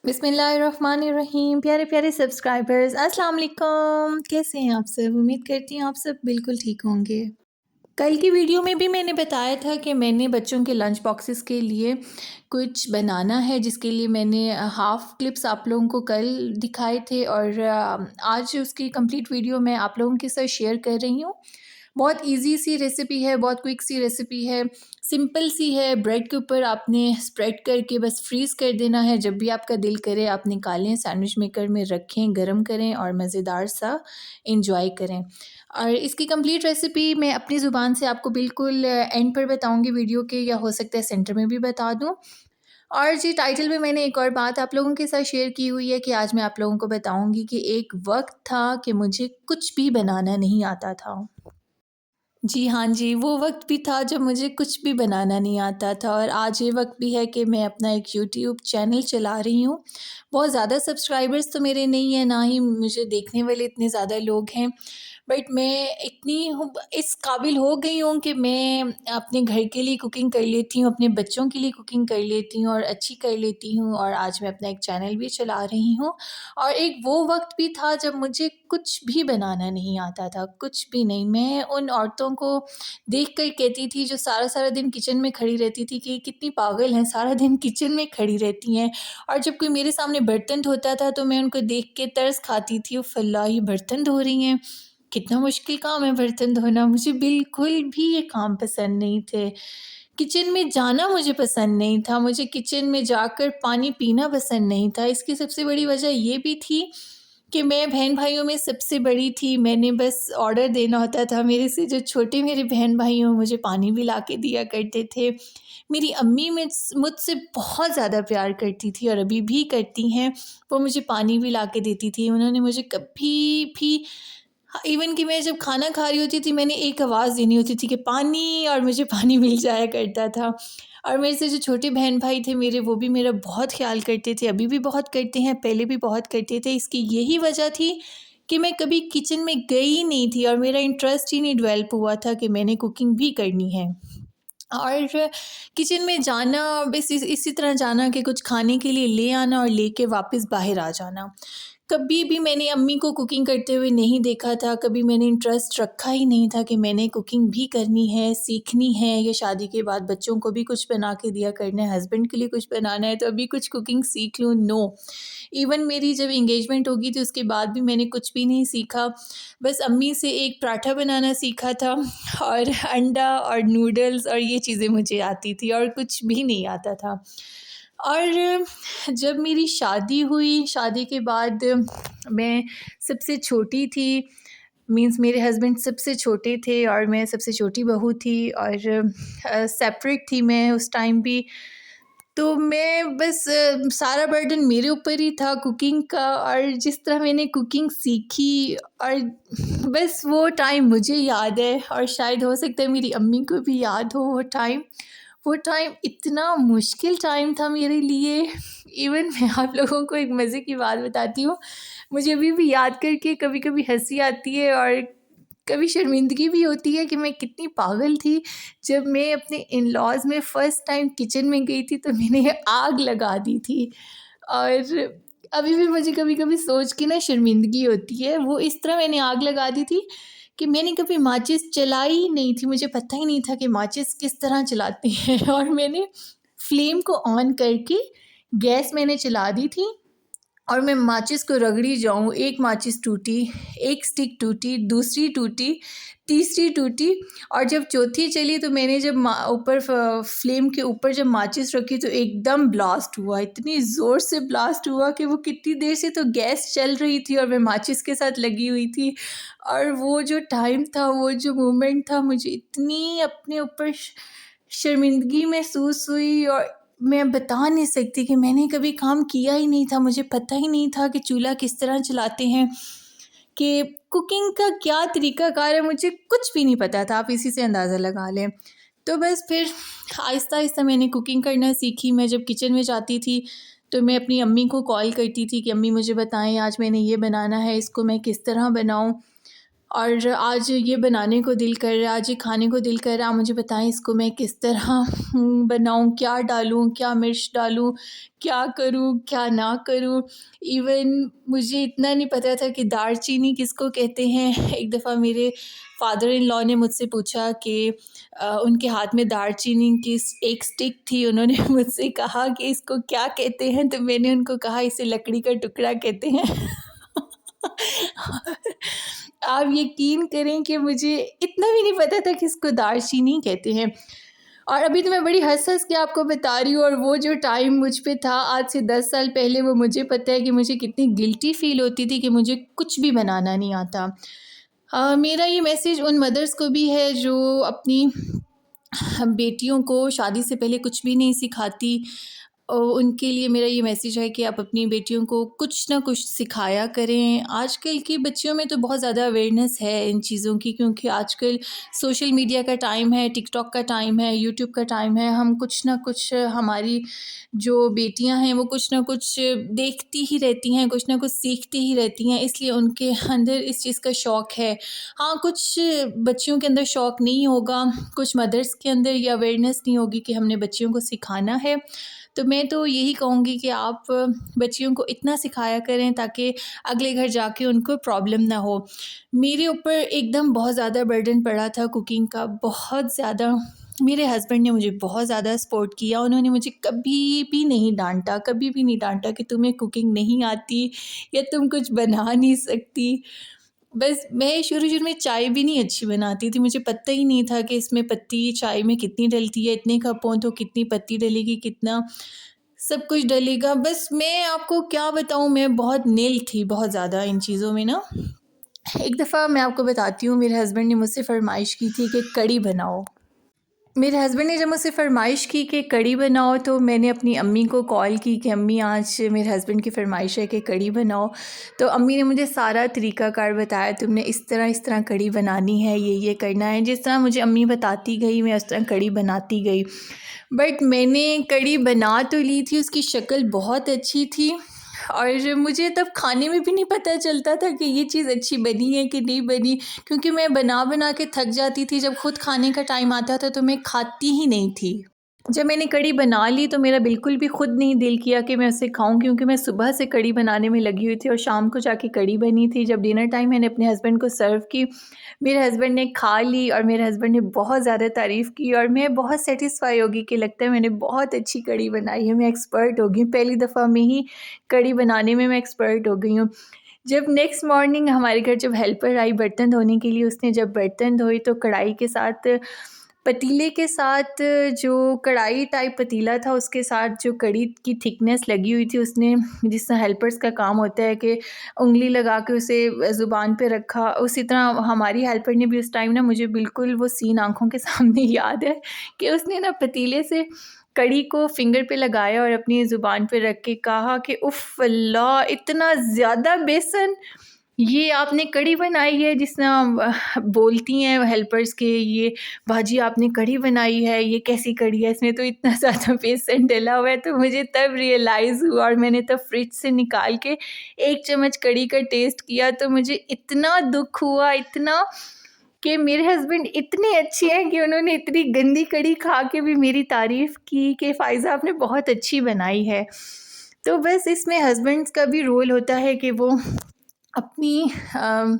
बिस्मिल्लाहिर्रहमानिर्रहीम। प्यारे प्यारे सब्सक्राइबर्स, अस्सलाम वालेकुम। कैसे हैं आप सब? उम्मीद करती हूँ आप सब बिल्कुल ठीक होंगे। कल की वीडियो में भी मैंने बताया था कि मैंने बच्चों के लंच बॉक्सेस के लिए कुछ बनाना है, जिसके लिए मैंने हाफ़ क्लिप्स आप लोगों को कल दिखाए थे और आज उसकी कंप्लीट वीडियो मैं आप लोगों के साथ शेयर कर रही हूँ। बहुत ईज़ी सी रेसिपी है, बहुत क्विक सी रेसिपी है, सिंपल सी है। ब्रेड के ऊपर आपने स्प्रेड करके बस फ्रीज़ कर देना है। जब भी आपका दिल करे आप निकालें, सैंडविच मेकर में रखें, गरम करें और मज़ेदार सा एंजॉय करें। और इसकी कंप्लीट रेसिपी मैं अपनी ज़ुबान से आपको बिल्कुल एंड पर बताऊँगी वीडियो के, या हो सकता है सेंटर में भी बता दूँ। और जी, टाइटल में मैंने एक और बात आप लोगों के साथ शेयर की हुई है कि आज मैं आप लोगों को बताऊँगी कि एक वक़्त था कि मुझे कुछ भी बनाना नहीं आता था। जी हाँ जी, वो वक़्त भी था जब मुझे कुछ भी बनाना नहीं आता था, और आज ये वक़्त भी है कि मैं अपना एक यूट्यूब चैनल चला रही हूँ। बहुत ज़्यादा सब्सक्राइबर्स तो मेरे नहीं हैं, ना ही मुझे देखने वाले इतने ज़्यादा लोग हैं। बट मैं इतनी हूँ, इस काबिल हो गई हूँ कि मैं अपने घर के लिए कुकिंग कर लेती हूँ, अपने बच्चों के लिए कुकिंग कर लेती हूँ और अच्छी कर लेती हूँ, और आज मैं अपना एक चैनल भी चला रही हूँ। और एक वो वक़्त भी था जब मुझे कुछ भी बनाना नहीं आता था, कुछ भी नहीं। मैं उन औरतों को देख कर कहती थी जो सारा-सारा दिन किचन में खड़ी रहती थी कि ये कितनी पागल हैं, सारा दिन किचन में खड़ी रहती हैं। और जब कोई मेरे सामने बर्तन धोता था तो मैं उनको देख के तरस खाती थी, उफ़ अल्लाह! ये बर्तन धो रही हैं, कितना मुश्किल काम है बर्तन धोना। मुझे बिल्कुल भी ये काम पसंद नहीं थे। किचन में जाना मुझे पसंद नहीं था, मुझे किचन में जाकर पानी पीना पसंद नहीं था। इसकी सबसे बड़ी वजह ये भी थी कि मैं बहन-भाइयों में सबसे बड़ी थी। मैंने बस ऑर्डर देना होता था, मेरे से जो छोटे मेरे बहन-भाई हों मुझे पानी भी ला के दिया करते थे। मेरी अम्मी मुझसे बहुत ज़्यादा प्यार करती थी और अभी भी करती हैं। वो मुझे पानी भी ला के देती थी। उन्होंने मुझे कभी भी, हाँ, इवन कि मैं जब खाना खा रही होती थी, मैंने एक आवाज़ देनी होती थी कि पानी, और मुझे पानी मिल जाया करता था। और मेरे से जो छोटे बहन-भाई थे मेरे, वो भी मेरा बहुत ख़्याल करते थे, अभी भी बहुत करते हैं, पहले भी बहुत करते थे। इसकी यही वजह थी कि मैं कभी किचन में गई नहीं थी और मेरा इंटरेस्ट ही नहीं डेवलप हुआ था कि मैंने कुकिंग भी करनी है। और किचन में जाना बस इसी तरह जाना कि कुछ खाने के लिए ले आना और लेके वापस बाहर आ जाना। कभी भी मैंने अम्मी को कुकिंग करते हुए नहीं देखा था, कभी मैंने इंटरेस्ट रखा ही नहीं था कि मैंने कुकिंग भी करनी है, सीखनी है, या शादी के बाद बच्चों को भी कुछ बना के दिया करना है, हस्बैंड के लिए कुछ बनाना है तो अभी कुछ कुकिंग सीख लूँ, नो। इवन मेरी जब एंगेजमेंट हो गई थी उसके बाद भी मैंने कुछ भी नहीं सीखा। बस अम्मी से एक पराठा बनाना सीखा था और अंडा और नूडल्स और ये चीज़ें मुझे आती थी, और कुछ भी नहीं आता था। और जब मेरी शादी हुई, शादी के बाद मैं सबसे छोटी थी, मीन्स मेरे हस्बैंड सबसे छोटे थे और मैं सबसे छोटी बहू थी, और सेपरेट थी मैं उस टाइम भी। तो मैं बस सारा बर्डन मेरे ऊपर ही था कुकिंग का, और जिस तरह मैंने कुकिंग सीखी, और बस वो टाइम मुझे याद है, और शायद हो सकता है मेरी अम्मी को भी याद हो वो टाइम। वो टाइम इतना मुश्किल टाइम था मेरे लिए। इवन मैं आप लोगों को एक मज़े की बात बताती हूँ, मुझे अभी भी याद करके कभी-कभी हँसी आती है और कभी शर्मिंदगी भी होती है कि मैं कितनी पागल थी। जब मैं अपने इन-लॉज़ में फ़र्स्ट टाइम किचन में गई थी तो मैंने आग लगा दी थी, और अभी भी मुझे कभी-कभी सोच के ना शर्मिंदगी होती है। वो इस तरह मैंने आग लगा दी थी कि मैंने कभी माचिस जलाई ही नहीं थी, मुझे पता ही नहीं था कि माचिस किस तरह जलाते हैं और मैंने फ्लेम को ऑन करके गैस मैंने चला दी थी, और मैं माचिस को रगड़ी जाऊँ, एक माचिस टूटी, एक स्टिक टूटी, दूसरी टूटी, तीसरी टूटी, और जब चौथी चली तो मैंने जब ऊपर फ्लेम के ऊपर जब माचिस रखी तो एकदम ब्लास्ट हुआ, इतनी ज़ोर से ब्लास्ट हुआ कि वो कितनी देर से तो गैस चल रही थी और मैं माचिस के साथ लगी हुई थी। और वो जो टाइम था, वो जो मोमेंट था, मुझे इतनी अपने ऊपर शर्मिंदगी महसूस हुई, और मैं बता नहीं सकती कि मैंने कभी काम किया ही नहीं था, मुझे पता ही नहीं था कि चूल्हा किस तरह चलाते हैं, कि कुकिंग का क्या तरीक़ाकार है, मुझे कुछ भी नहीं पता था, आप इसी से अंदाज़ा लगा लें। तो बस फिर आहिस्ता-आहिस्ता मैंने कुकिंग करना सीखी। मैं जब किचन में जाती थी, तो मैं अपनी अम्मी को कॉल करती थी कि अम्मी मुझे बताएँ आज मैंने ये बनाना है, इसको मैं किस तरह बनाऊँ? और आज ये बनाने को दिल कर रहा है, आज ये खाने को दिल कर रहा है, मुझे बताएं इसको मैं किस तरह बनाऊं, क्या डालूं, क्या मिर्च डालूं, क्या करूं, क्या ना करूं। इवन मुझे इतना नहीं पता था कि दालचीनी किसको कहते हैं। एक दफ़ा मेरे फादर इन लॉ ने मुझसे पूछा कि उनके हाथ में दालचीनी की एक स्टिक थी, उन्होंने मुझसे कहा कि इसको क्या कहते हैं, तो मैंने उनको कहा इसे लकड़ी का टुकड़ा कहते हैं। आप यकीन करें कि मुझे इतना भी नहीं पता था कि इसको दालचीनी कहते हैं। और अभी तो मैं बड़ी हँस-हँस के आपको बता रही हूँ, और वो जो टाइम मुझ पे था आज से 10 साल पहले, वो मुझे पता है कि मुझे कितनी गिल्टी फ़ील होती थी कि मुझे कुछ भी बनाना नहीं आता। मेरा ये मैसेज उन मदर्स को भी है जो अपनी बेटियों को शादी से पहले कुछ भी नहीं सिखाती। उनके लिए मेरा ये मैसेज है कि आप अपनी बेटियों को कुछ ना कुछ सिखाया करें। आजकल की बच्चियों में तो बहुत ज़्यादा अवेयरनेस है इन चीज़ों की, क्योंकि आजकल सोशल मीडिया का टाइम है, टिकटॉक का टाइम है, यूट्यूब का टाइम है। हम कुछ ना कुछ, हमारी जो बेटियां हैं वो कुछ ना कुछ देखती ही रहती हैं, कुछ ना कुछ सीखती ही रहती हैं, इसलिए उनके अंदर इस चीज़ का शौक़ है। हाँ, कुछ बच्चियों के अंदर शौक़ नहीं होगा, कुछ मदर्स के अंदर ये अवेयरनेस नहीं होगी कि हमने बच्चियों को सिखाना है। तो मैं तो यही कहूँगी कि आप बच्चियों को इतना सिखाया करें ताकि अगले घर जाके उनको प्रॉब्लम ना हो। मेरे ऊपर एकदम बहुत ज़्यादा बर्डन पड़ा था कुकिंग का, बहुत ज़्यादा। मेरे हस्बैंड ने मुझे बहुत ज़्यादा सपोर्ट किया, उन्होंने मुझे कभी भी नहीं डाँटा, कभी भी नहीं डाँटा कि तुम्हें कुकिंग नहीं आती या तुम कुछ बना नहीं सकती। बस मैं शुरू-शुरू में चाय भी नहीं अच्छी बनाती थी, मुझे पता ही नहीं था कि इसमें पत्ती चाय में कितनी डलती है, इतने कप हों तो कितनी पत्ती डलेगी, कितना सब कुछ डलेगा। बस मैं आपको क्या बताऊँ, मैं बहुत निल थी बहुत ज़्यादा इन चीज़ों में ना। एक दफ़ा मैं आपको बताती हूँ, मेरे हस्बैंड ने मुझसे फ़रमाइश की थी कि कढ़ी बनाओ। मेरे हस्बैंड ने जब मुझसे फ़रमाइश की कि कढ़ी बनाओ, तो मैंने अपनी अम्मी को कॉल की कि अम्मी आज मेरे हस्बैंड की फ़रमाइश है कि कढ़ी बनाओ। तो अम्मी ने मुझे सारा तरीक़ाकार बताया, तुमने इस तरह कढ़ी बनानी है, ये करना है। जिस तरह मुझे अम्मी बताती गई मैं उस तरह कढ़ी बनाती गई। बट मैंने कढ़ी बना तो ली थी, उसकी शक्ल बहुत अच्छी थी, और मुझे तब खाने में भी नहीं पता चलता था कि ये चीज़ अच्छी बनी है कि नहीं बनी, क्योंकि मैं बना के थक जाती थी। जब खुद खाने का टाइम आता था तो मैं खाती ही नहीं थी। जब मैंने कढ़ी बना ली तो मेरा बिल्कुल भी खुद नहीं दिल किया कि मैं उसे खाऊं, क्योंकि मैं सुबह से कढ़ी बनाने में लगी हुई थी और शाम को जाके कढ़ी बनी थी। जब डिनर टाइम मैंने अपने हस्बैंड को सर्व की, मेरे हस्बैंड ने खा ली और मेरे हस्बैंड ने बहुत ज़्यादा तारीफ़ की, और मैं बहुत सेटिस्फाई होगी कि लगता है मैंने बहुत अच्छी कढ़ी बनाई है, मैं एक्सपर्ट हो गई हूँ, पहली दफ़ा में ही कढ़ी बनाने में मैं एक्सपर्ट हो गई हूँ। जब नेक्स्ट मॉर्निंग हमारे घर जब हेल्पर आई बर्तन धोने के लिए, उसने जब बर्तन धोए तो कढ़ाई के साथ, पतीले के साथ, जो कढ़ाई टाइप पतीला था उसके साथ जो कढ़ी की थिकनेस लगी हुई थी, उसने, जिस तरह हेल्पर्स का काम होता है कि उंगली लगा के उसे ज़ुबान पे रखा, उसी तरह हमारी हेल्पर ने भी उस टाइम ना, मुझे बिल्कुल वो सीन आँखों के सामने याद है कि उसने ना पतीले से कढ़ी को फिंगर पे लगाया और अपनी ज़ुबान पे रख के कहा कि उफ़ अल्लाह! इतना ज़्यादा बेसन, ये आपने कढ़ी बनाई है? जिस तरह बोलती हैं हेल्पर्स के, ये बाजी आपने कढ़ी बनाई है, ये कैसी कढ़ी है? इसमें तो इतना ज़्यादा बेसन डला हुआ है। तो मुझे तब रियलाइज़ हुआ, और मैंने तब फ्रिज से निकाल के 1 चम्मच कढ़ी का टेस्ट किया, तो मुझे इतना दुःख हुआ, इतना, कि मेरे हस्बैंड इतने अच्छे हैं कि उन्होंने इतनी गंदी कढ़ी खा के भी मेरी तारीफ़ की कि फ़ाइज़ा आपने बहुत अच्छी बनाई है। तो बस इसमें हस्बैंड्स का भी रोल होता है कि वो अपनी अम,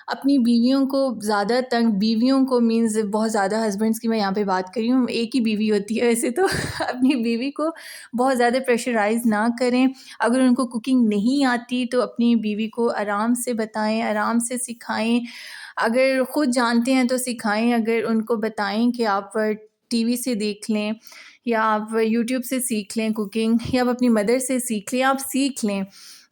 अपनी बीवियों को ज़्यादा तंग, बीवियों को मीन्स बहुत ज़्यादा, हस्बैंड्स की मैं यहाँ पे बात कर रही हूँ, एक ही बीवी होती है वैसे तो अपनी बीवी को बहुत ज़्यादा प्रेशराइज़ ना करें। अगर उनको कुकिंग नहीं आती तो अपनी बीवी को आराम से बताएं, आराम से सिखाएं। अगर ख़ुद जानते हैं तो सिखाएं, अगर उनको बताएं कि आप टीवी से देख लें या आप यूट्यूब से सीख लें कुकिंग, या आप अपनी मदर से सीख लें, आप सीख लें।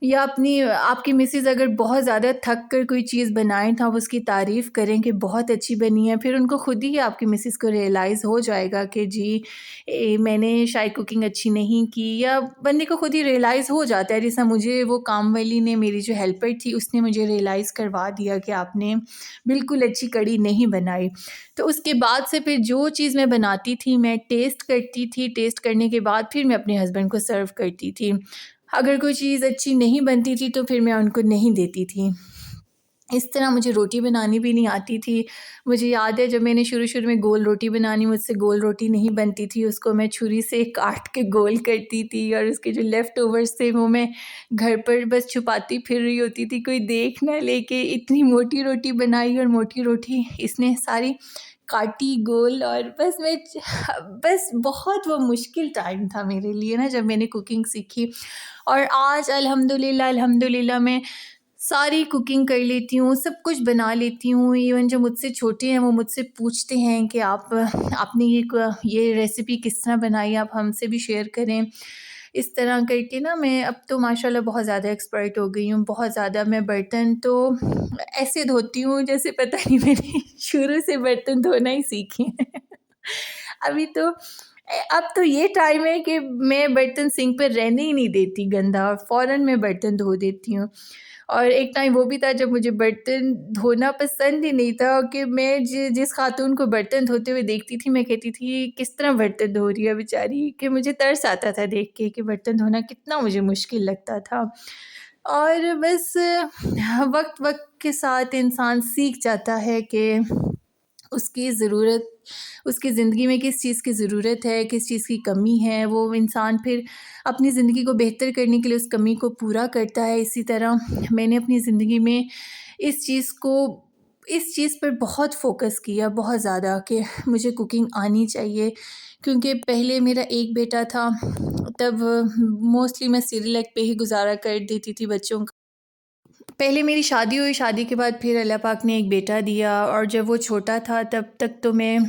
या अपनी, आपकी मिसेज़ अगर बहुत ज़्यादा थक कर कोई चीज़ बनाएँ तो आप उसकी तारीफ़ करें कि बहुत अच्छी बनी है। फिर उनको खुद ही, आपकी मिसेज़ को रियलाइज़ हो जाएगा कि जी मैंने शायद कुकिंग अच्छी नहीं की, या बंदे को खुद ही रियलाइज़ हो जाता है। जैसा मुझे वो काम वाली ने, मेरी जो हेल्पर थी, उसने मुझे रियलाइज़ करवा दिया कि आपने बिल्कुल अच्छी कढ़ी नहीं बनाई। तो उसके बाद से फिर जो चीज़ मैं बनाती थी मैं टेस्ट करती थी, टेस्ट करने के बाद फिर मैं अपने हस्बैंड को सर्व करती थी। अगर कोई चीज़ अच्छी नहीं बनती थी तो फिर मैं उनको नहीं देती थी। इस तरह मुझे रोटी बनानी भी नहीं आती थी। मुझे याद है जब मैंने शुरू-शुरू में गोल रोटी बनानी, मुझसे गोल रोटी नहीं बनती थी, उसको मैं छुरी से काट के गोल करती थी और उसके जो लेफ़्ट ओवर्स थे वो मैं घर पर बस छुपाती फिर रही होती थी, कोई देख ना ले कि इतनी मोटी रोटी बनाई और मोटी रोटी इसने सारी काटी गोल। और बस बहुत वो मुश्किल टाइम था मेरे लिए ना जब मैंने कुकिंग सीखी। और आज अल्हम्दुलिल्लाह मैं सारी कुकिंग कर लेती हूँ, सब कुछ बना लेती हूँ। इवन जो मुझसे छोटे हैं वो मुझसे पूछते हैं कि आप आपने ये रेसिपी किस तरह बनाई, आप हमसे भी शेयर करें। इस तरह करके ना मैं अब तो माशाल्लाह बहुत ज़्यादा एक्सपर्ट हो गई हूँ, बहुत ज़्यादा। मैं बर्तन तो ऐसे धोती हूँ जैसे पता नहीं मैंने शुरू से बर्तन धोना ही सीखे हैं। अभी तो अब तो ये टाइम है कि मैं बर्तन सिंक पे रहने ही नहीं देती गंदा, और फ़ौरन मैं बर्तन धो देती हूँ। और एक टाइम वो भी था जब मुझे बर्तन धोना पसंद ही नहीं था कि मैं जिस खातून को बर्तन धोते हुए देखती थी, मैं कहती थी किस तरह बर्तन धो रही है बेचारी, कि मुझे तरस आता था देख के कि बर्तन धोना कितना मुझे मुश्किल लगता था। और बस वक़्त-वक़्त के साथ इंसान सीख जाता है कि उसकी ज़रूरत उसकी ज़िंदगी में किस चीज़ की ज़रूरत है, किस चीज़ की कमी है, वो इंसान फिर अपनी ज़िंदगी को बेहतर करने के लिए उस कमी को पूरा करता है। इसी तरह मैंने अपनी ज़िंदगी में इस चीज़ को इस चीज़ पर बहुत फ़ोकस किया, बहुत ज़्यादा, कि मुझे कुकिंग आनी चाहिए। क्योंकि पहले मेरा एक बेटा था, तब मोस्टली मैं सेरेलैक पे ही गुज़ारा कर देती थी बच्चों का। पहले मेरी शादी हुई, शादी के बाद फिर अल्लाह पाक ने एक बेटा दिया, और जब वो छोटा था तब तक तो मैं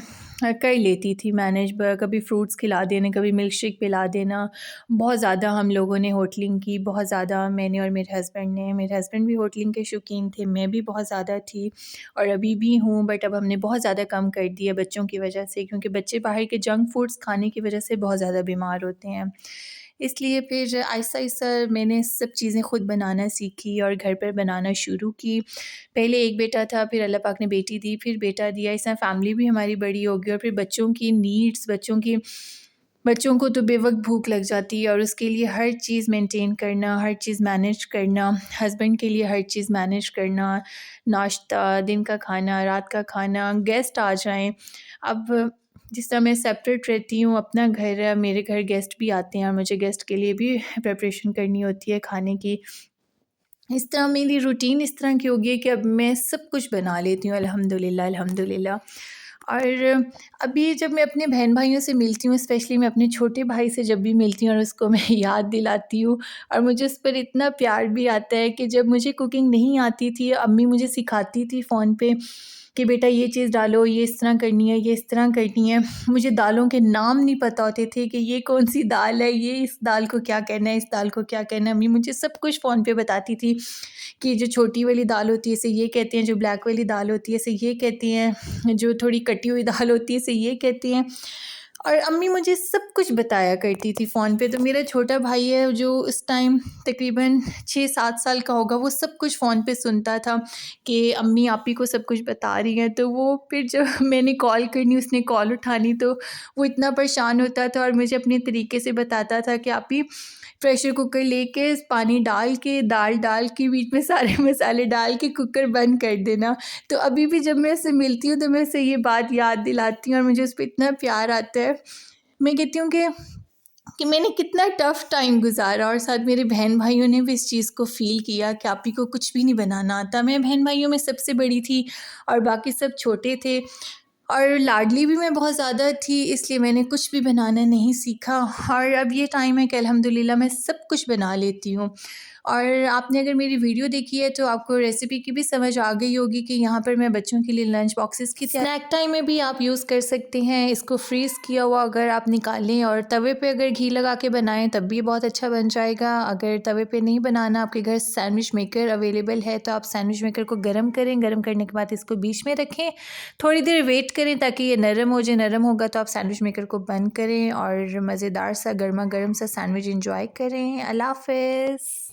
कर लेती थी मैनेज। कभी फ्रूट्स खिला देने, कभी मिल्क शेक पिला देना। बहुत ज़्यादा हम लोगों ने होटलिंग की, बहुत ज़्यादा मैंने और मेरे हस्बैंड ने। मेरे हस्बैंड भी होटलिंग के शौकीन थे, मैं भी बहुत ज़्यादा थी और अभी भी हूँ, बट अब हमने बहुत ज़्यादा कम कर दिया बच्चों की वजह से, क्योंकि बच्चे बाहर के जंक फूड्स खाने की वजह से बहुत ज़्यादा बीमार होते हैं। इसलिए फिर आहिस्ता-आहिस्ता मैंने सब चीज़ें ख़ुद बनाना सीखी और घर पर बनाना शुरू की। पहले एक बेटा था, फिर अल्लाह पाक ने बेटी दी, फिर बेटा दिया। इस तरह फैमिली भी हमारी बड़ी हो गई, और फिर बच्चों की नीड्स, बच्चों को तो बेवक़्त भूख लग जाती है और उसके लिए हर चीज़ मेंटेन करना, हर चीज़ मैनेज करना, हस्बैंड के लिए हर चीज़ मैनेज करना, नाश्ता, दिन का खाना, रात का खाना, गेस्ट आ जाएँ। अब जिस तरह मैं सेपरेट रहती हूँ, अपना घर है, मेरे घर गेस्ट भी आते हैं और मुझे गेस्ट के लिए भी प्रिपरेशन करनी होती है खाने की। इस तरह मेरी रूटीन इस तरह की हो गई है कि अब मैं सब कुछ बना लेती हूँ, अल्हम्दुलिल्लाह, अल्हम्दुलिल्लाह। और अभी जब मैं अपने बहन-भाइयों से मिलती हूँ, स्पेशली मैं अपने छोटे भाई से जब भी मिलती हूँ और उसको मैं याद दिलाती हूँ, और मुझे उस पर इतना प्यार भी आता है कि जब मुझे कुकिंग नहीं आती थी, अम्मी मुझे सिखाती थी फ़ोन पे कि बेटा ये चीज़ डालो, ये इस तरह करनी है, ये इस तरह करनी है। मुझे दालों के नाम नहीं पता होते थे कि ये कौन-सी दाल है, ये इस दाल को क्या कहना है, इस दाल को क्या कहना है। अम्मी मुझे सब कुछ फ़ोन पे बताती थी कि जो छोटी वाली दाल होती है इसे ये कहते हैं, जो ब्लैक वाली दाल होती है इसे ये कहती हैं, जो थोड़ी कटी हुई दाल होती है इसे ये कहती हैं। और अम्मी मुझे सब कुछ बताया करती थी फ़ोन पे। तो मेरा छोटा भाई है जो उस टाइम तकरीबन 6-7 साल का होगा, वो सब कुछ फ़ोन पे सुनता था कि अम्मी आप ही को सब कुछ बता रही हैं। तो वो फिर जब मैंने कॉल करनी, उसने कॉल उठानी, तो वो इतना परेशान होता था और मुझे अपने तरीके से बताता था कि आप ही प्रेशर कुकर लेके पानी डाल के, दाल डाल के, बीच में सारे मसाले डाल के कुकर बंद कर देना। तो अभी भी जब मैं उससे मिलती हूँ तो मैं उसे ये बात याद दिलाती हूँ और मुझे उस पे इतना प्यार आता है। मैं कहती हूँ कि मैंने कितना टफ़ टाइम गुज़ारा, और साथ मेरे बहन-भाइयों ने भी इस चीज़ को फ़ील किया कि आप ही को कुछ भी नहीं बनाना आता। मैं बहन-भाइयों में सबसे बड़ी थी और बाकी सब छोटे थे, और लाडली भी मैं बहुत ज़्यादा थी, इसलिए मैंने कुछ भी बनाना नहीं सीखा। और अब ये टाइम है कि अल्हम्दुलिल्लाह मैं सब कुछ बना लेती हूँ। और आपने अगर मेरी वीडियो देखी है तो आपको रेसिपी की भी समझ आ गई होगी कि यहाँ पर मैं बच्चों के लिए लंच बॉक्सेस की स्नैक टाइम में भी आप यूज़ कर सकते हैं। इसको फ्रीज़ किया हुआ अगर आप निकालें और तवे पे अगर घी लगा के बनाएं तब भी बहुत अच्छा बन जाएगा। अगर तवे पे नहीं बनाना, आपके घर सैंडविच मेकर अवेलेबल है, तो आप सैंडविच मेकर को गर्म करें। गर्म करने के बाद इसको बीच में रखें, थोड़ी देर वेट करें ताकि ये नरम हो जाए। नरम होगा तो आप सैंडविच मेकर को बंद करें और मज़ेदार सा गर्मा गर्म सा सैंडविच एंजॉय करें। अल्लाह हाफ़िज़।